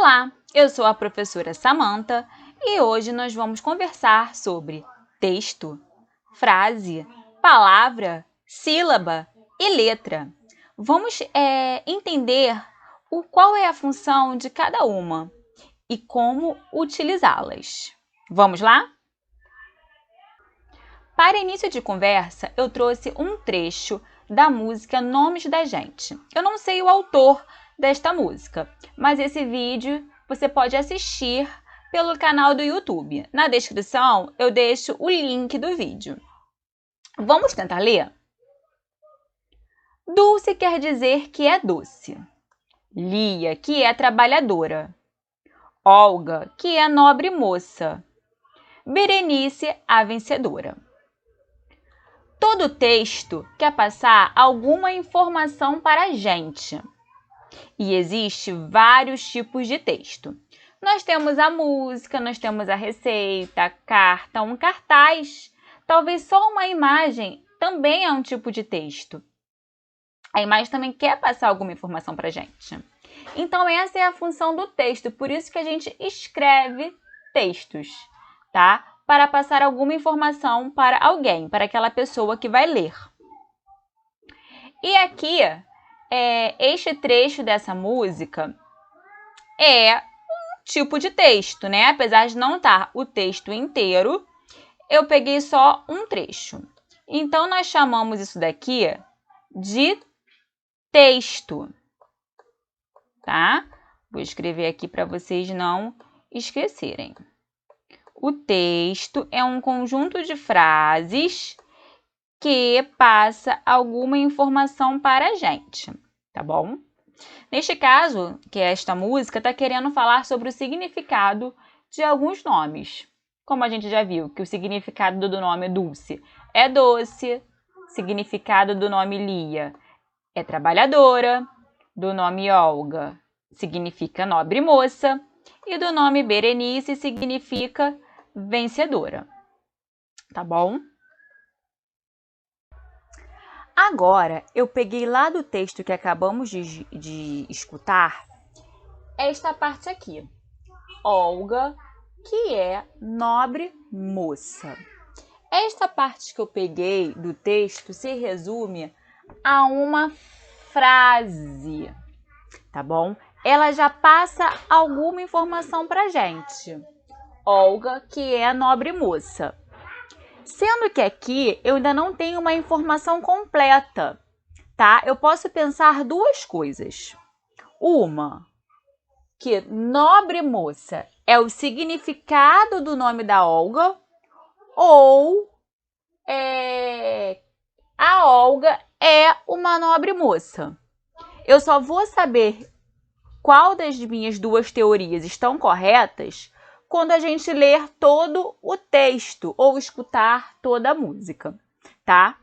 Olá, eu sou a professora Samantha e hoje nós vamos conversar sobre texto, frase, palavra, sílaba e letra. Vamos entender qual é a função de cada uma e como utilizá-las. Vamos lá? Para início de conversa, eu trouxe um trecho da música Nomes da Gente. Eu não sei o autor desta música, mas esse vídeo você pode assistir pelo canal do YouTube. Na descrição, eu deixo o link do vídeo. Vamos tentar ler? Dulce quer dizer que é doce. Lia, que é trabalhadora. Olga, que é nobre moça. Berenice, a vencedora. Todo texto quer passar alguma informação para a gente. E existe vários tipos de texto. Nós temos a música, nós temos a receita, a carta, um cartaz. Talvez só uma imagem também é um tipo de texto. A imagem também quer passar alguma informação para a gente. Então, essa é a função do texto. Por isso que a gente escreve textos, tá? Para passar alguma informação para alguém, para aquela pessoa que vai ler. E aqui, este trecho dessa música é um tipo de texto, né? Apesar de não estar o texto inteiro, eu peguei só um trecho. Então, nós chamamos isso daqui de texto, tá? Vou escrever aqui para vocês não esquecerem. O texto é um conjunto de frases que passa alguma informação para a gente, tá bom? Neste caso, que esta música está querendo falar sobre o significado de alguns nomes. Como a gente já viu, que o significado do nome Dulce é doce, significado do nome Lia é trabalhadora, do nome Olga significa nobre moça e do nome Berenice significa vencedora, tá bom? Agora, eu peguei lá do texto que acabamos de escutar, esta parte aqui. Olga, que é nobre moça. Esta parte que eu peguei do texto se resume a uma frase, tá bom? Ela já passa alguma informação pra gente. Olga, que é nobre moça. Sendo que aqui eu ainda não tenho uma informação completa, tá? Eu posso pensar duas coisas. Uma, que nobre moça é o significado do nome da Olga, ou a Olga é uma nobre moça. Eu só vou saber qual das minhas duas teorias estão corretas quando a gente ler todo o texto ou escutar toda a música, tá?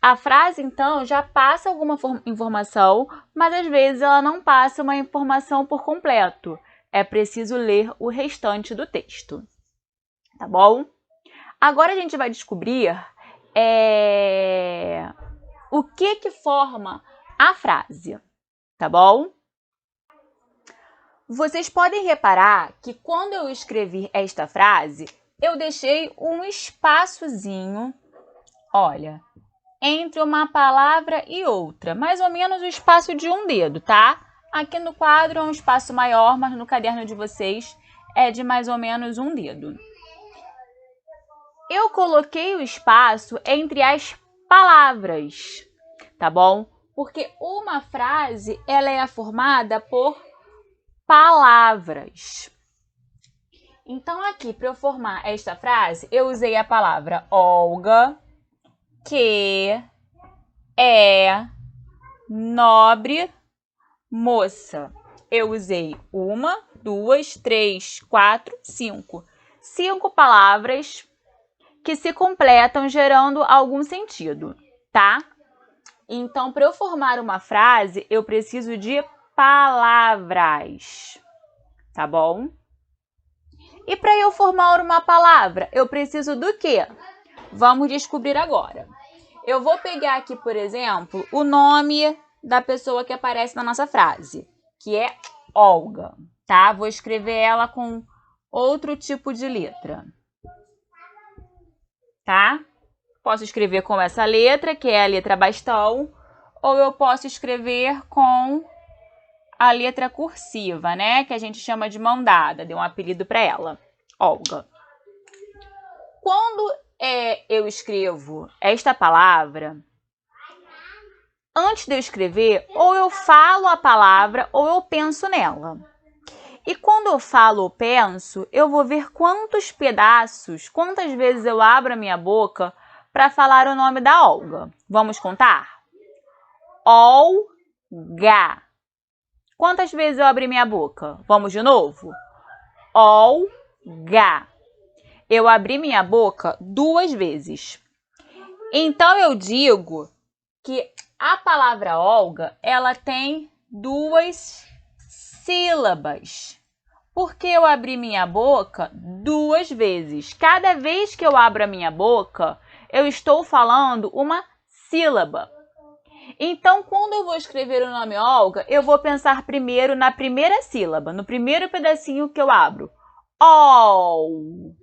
A frase, então, já passa alguma informação, mas às vezes ela não passa uma informação por completo. É preciso ler o restante do texto, tá bom? Agora a gente vai descobrir o que forma a frase, tá bom? Vocês podem reparar que quando eu escrevi esta frase, eu deixei um espaçozinho, olha, entre uma palavra e outra, mais ou menos o espaço de um dedo, tá? Aqui no quadro é um espaço maior, mas no caderno de vocês é de mais ou menos um dedo. Eu coloquei o espaço entre as palavras, tá bom? Porque uma frase, ela é formada por palavras. Então, aqui, para eu formar esta frase, eu usei a palavra Olga, que é nobre moça. Eu usei 1, 2, 3, 4, 5. 5 palavras que se completam gerando algum sentido, tá? Então, para eu formar uma frase, eu preciso de palavras, tá bom? E para eu formar uma palavra, eu preciso do quê? Vamos descobrir agora. Eu vou pegar aqui, por exemplo, o nome da pessoa que aparece na nossa frase, que é Olga, tá? Vou escrever ela com outro tipo de letra, tá? Posso escrever com essa letra, que é a letra bastão, ou eu posso escrever com a letra cursiva, né? Que a gente chama de mão dada, dei um apelido para ela, Olga. Quando eu escrevo esta palavra, antes de eu escrever, ou eu falo a palavra ou eu penso nela. E quando eu falo ou penso, eu vou ver quantos pedaços, quantas vezes eu abro a minha boca para falar o nome da Olga. Vamos contar? Olga. Quantas vezes eu abri minha boca? Vamos de novo? Olga. Eu abri minha boca 2 vezes. Então, eu digo que a palavra Olga, ela tem 2 sílabas. Porque eu abri minha boca 2 vezes. Cada vez que eu abro a minha boca, eu estou falando uma sílaba. Então, quando eu vou escrever o nome Olga, eu vou pensar primeiro na primeira sílaba, no primeiro pedacinho que eu abro. Ol.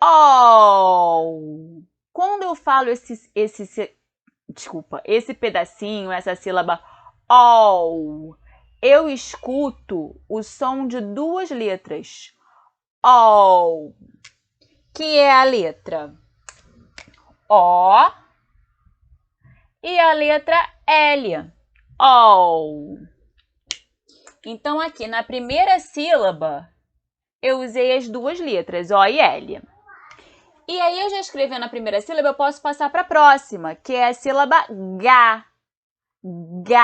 Ol. Quando eu falo esse pedacinho, essa sílaba ol, eu escuto o som de 2 letras. Ol, que é a letra O e a letra L. Ol. Então, aqui na primeira sílaba, eu usei as 2 letras, O e L. E aí, eu já escrevendo a primeira sílaba, eu posso passar para a próxima, que é a sílaba G. G.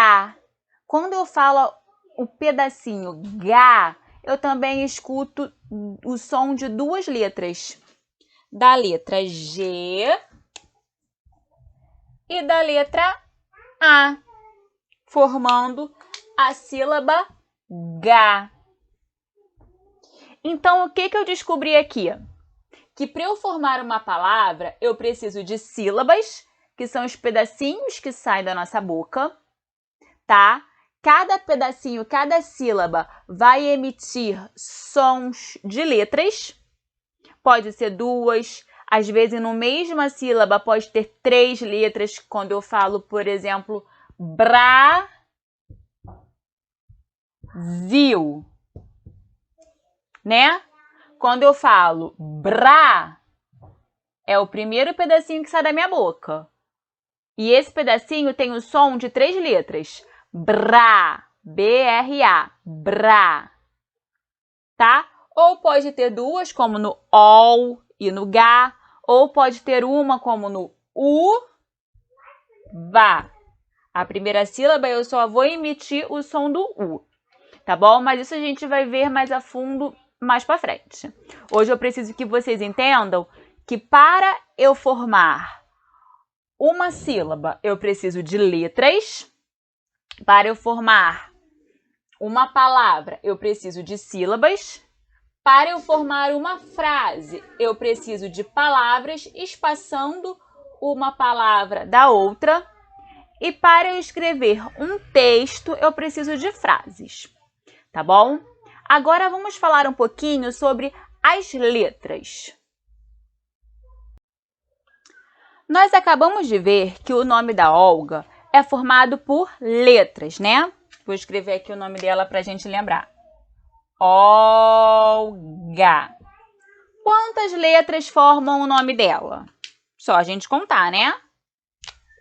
Quando eu falo o pedacinho G, eu também escuto o som de 2 letras. Da letra G e da letra A, formando a sílaba G. Então, o que eu descobri aqui? Que para eu formar uma palavra, eu preciso de sílabas, que são os pedacinhos que saem da nossa boca, tá? Cada pedacinho, cada sílaba vai emitir sons de letras. Pode ser 2, às vezes no mesma sílaba pode ter 3 letras, quando eu falo, por exemplo, Brasil, né? Quando eu falo bra, é o primeiro pedacinho que sai da minha boca. E esse pedacinho tem o som de 3 letras. Bra, B-R-A, bra, tá? Ou pode ter 2, como no ol e no gá, ou pode ter uma, como no vá. A primeira sílaba eu só vou emitir o som do U, tá bom? Mas isso a gente vai ver mais a fundo mais para frente. Hoje eu preciso que vocês entendam que para eu formar uma sílaba, eu preciso de letras. Para eu formar uma palavra, eu preciso de sílabas. Para eu formar uma frase, eu preciso de palavras espaçando uma palavra da outra. E para eu escrever um texto, eu preciso de frases, tá bom? Agora vamos falar um pouquinho sobre as letras. Nós acabamos de ver que o nome da Olga é formado por letras, né? Vou escrever aqui o nome dela para a gente lembrar. Olga. Quantas letras formam o nome dela? Só a gente contar, né?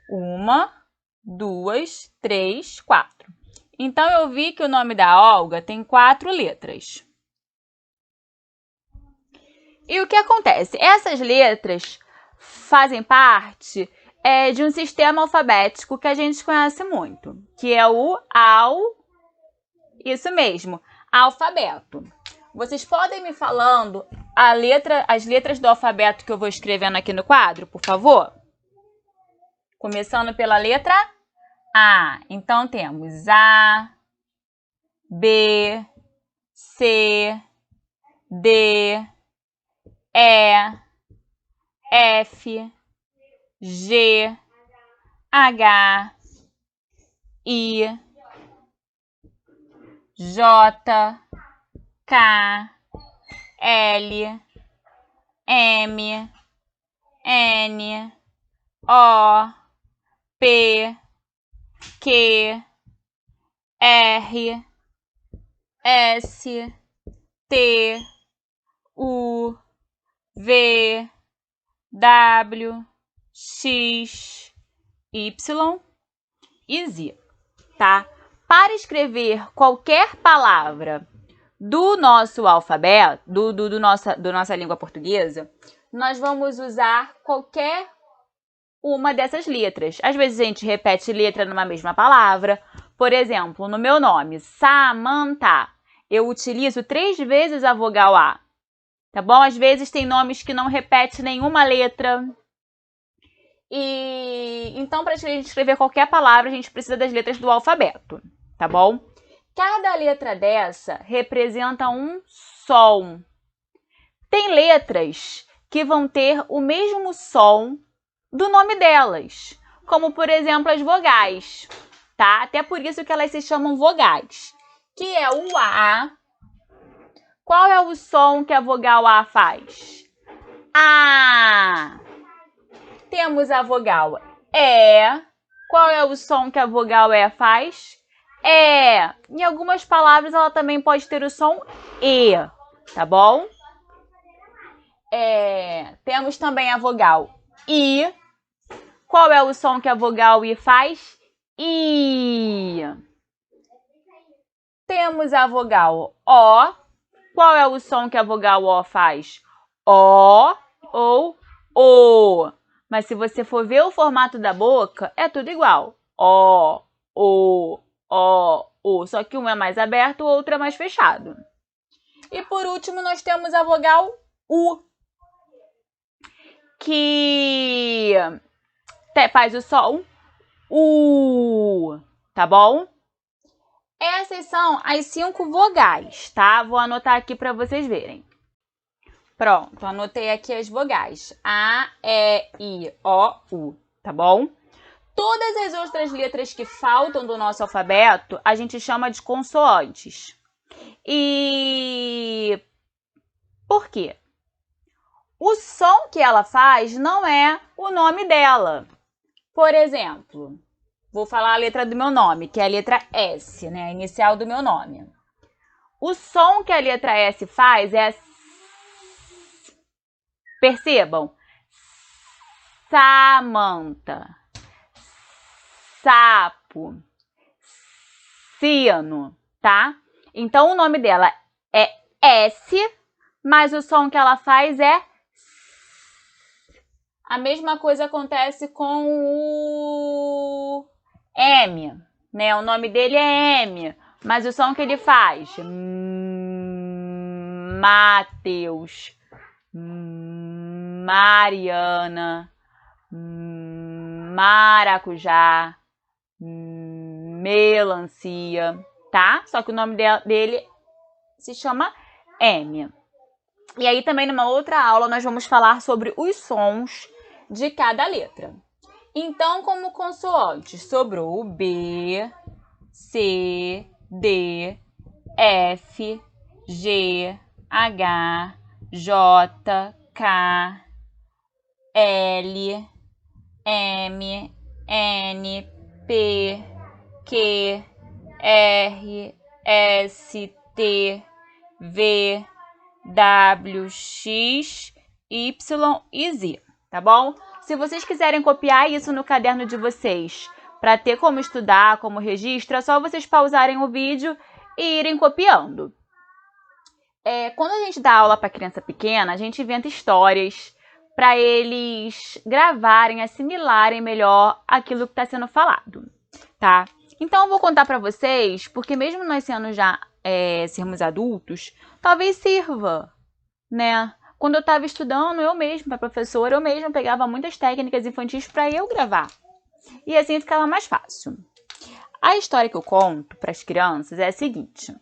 1, 2, 3, 4. Então, eu vi que o nome da Olga tem 4 letras. E o que acontece? Essas letras fazem parte de um sistema alfabético que a gente conhece muito, que é o isso mesmo, alfabeto. Vocês podem me falando as letras do alfabeto que eu vou escrevendo aqui no quadro, por favor? Começando pela letra A. Então, temos A, B, C, D, E, F, G, H, I, J, K, L, M, N, O, P, Q, R, S, T, U, V, W, X, Y e Z, tá? Para escrever qualquer palavra do nosso alfabeto, do nossa língua portuguesa, nós vamos usar qualquer uma dessas letras. Às vezes a gente repete letra numa mesma palavra. Por exemplo, no meu nome, Samantha, eu utilizo 3 vezes a vogal A. Tá bom? Às vezes tem nomes que não repetem nenhuma letra. E então, para a gente escrever qualquer palavra, a gente precisa das letras do alfabeto. Tá bom? Cada letra dessa representa um som. Tem letras que vão ter o mesmo som do nome delas, como, por exemplo, as vogais, tá? Até por isso que elas se chamam vogais, que é o A. Qual é o som que a vogal A faz? A. Temos a vogal E. Qual é o som que a vogal E faz? É. Em algumas palavras, ela também pode ter o som E, tá bom? Temos também a vogal I. Qual é o som que a vogal I faz? I. Temos a vogal O. Qual é o som que a vogal O faz? O ou O. Mas se você for ver o formato da boca, é tudo igual. O, O. Só que um é mais aberto, o outro é mais fechado. E por último, nós temos a vogal U, que faz o som U, tá bom? Essas são as 5 vogais, tá? Vou anotar aqui para vocês verem. Pronto, anotei aqui as vogais. A, E, I, O, U, tá bom? Todas as outras letras que faltam do nosso alfabeto, a gente chama de consoantes. E por quê? O som que ela faz não é o nome dela. Por exemplo, vou falar a letra do meu nome, que é a letra S, né? A inicial do meu nome. O som que a letra S faz é... Percebam. Samantha. Sapo. Sino, tá? Então, o nome dela é S, mas o som que ela faz é... A mesma coisa acontece com o M, né? O nome dele é M, mas o som que ele faz... Mateus, Mariana, maracujá, melancia, tá? Só que o nome dele se chama M. E aí também numa outra aula nós vamos falar sobre os sons de cada letra. Então, como consoantes, sobrou o B, C, D, F, G, H, J, K, L, M, N, P, Q, R, S, T, V, W, X, Y e Z, tá bom? Se vocês quiserem copiar isso no caderno de vocês, para ter como estudar, como registro, é só vocês pausarem o vídeo e irem copiando. Quando a gente dá aula para criança pequena, a gente inventa histórias para eles gravarem, assimilarem melhor aquilo que está sendo falado, tá? Então, eu vou contar para vocês, porque mesmo nós sendo já sermos adultos, talvez sirva, né? Quando eu estava estudando, eu mesma, para professora, eu mesma pegava muitas técnicas infantis para eu gravar. E assim ficava mais fácil. A história que eu conto para as crianças é a seguinte,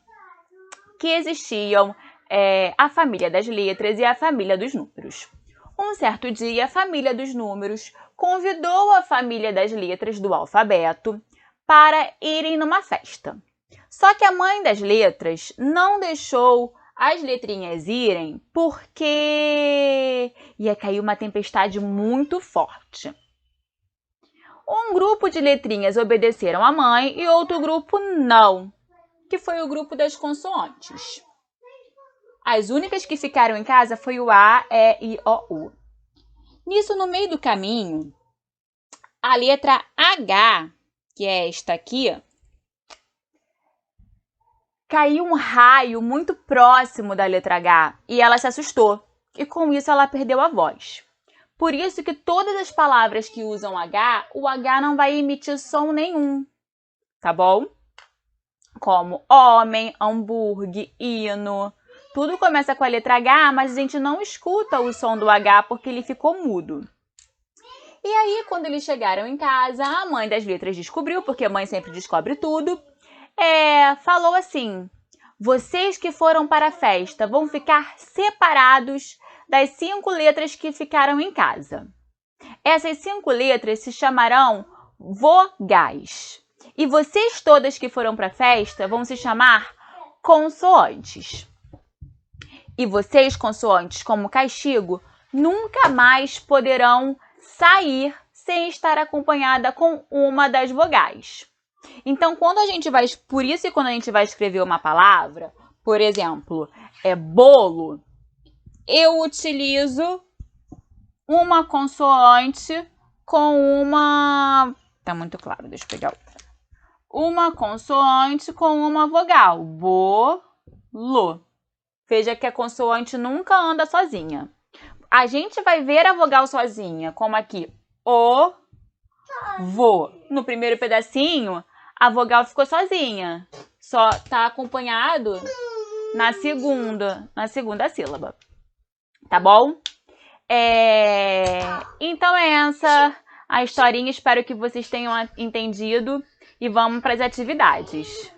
que existiam a família das letras e a família dos números. Um certo dia, a família dos números convidou a família das letras do alfabeto para irem numa festa. Só que a mãe das letras não deixou as letrinhas irem porque ia cair uma tempestade muito forte. Um grupo de letrinhas obedeceram à mãe e outro grupo não, que foi o grupo das consoantes. As únicas que ficaram em casa foi o A, E, I, O, U. Nisso, no meio do caminho, a letra H, que é esta aqui, caiu um raio muito próximo da letra H e ela se assustou. E com isso ela perdeu a voz. Por isso que todas as palavras que usam H, o H não vai emitir som nenhum, tá bom? Como homem, hambúrguer, hino. Tudo começa com a letra H, mas a gente não escuta o som do H porque ele ficou mudo. E aí, quando eles chegaram em casa, a mãe das letras descobriu, porque a mãe sempre descobre tudo, falou assim: vocês que foram para a festa vão ficar separados das 5 letras que ficaram em casa. Essas 5 letras se chamarão vogais. E vocês todas que foram para a festa vão se chamar consoantes. E vocês, consoantes, como castigo, nunca mais poderão sair sem estar acompanhada com uma das vogais. Então, quando a gente vai escrever uma palavra, por exemplo, bolo, eu utilizo uma consoante com uma... Tá muito claro, deixa eu pegar outra. Uma consoante com uma vogal. Bolo. Veja que a consoante nunca anda sozinha. A gente vai ver a vogal sozinha, como aqui, o, vo. No primeiro pedacinho, a vogal ficou sozinha. Só tá acompanhado na segunda sílaba. Tá bom? Então é essa a historinha. Espero que vocês tenham entendido. E vamos para as atividades.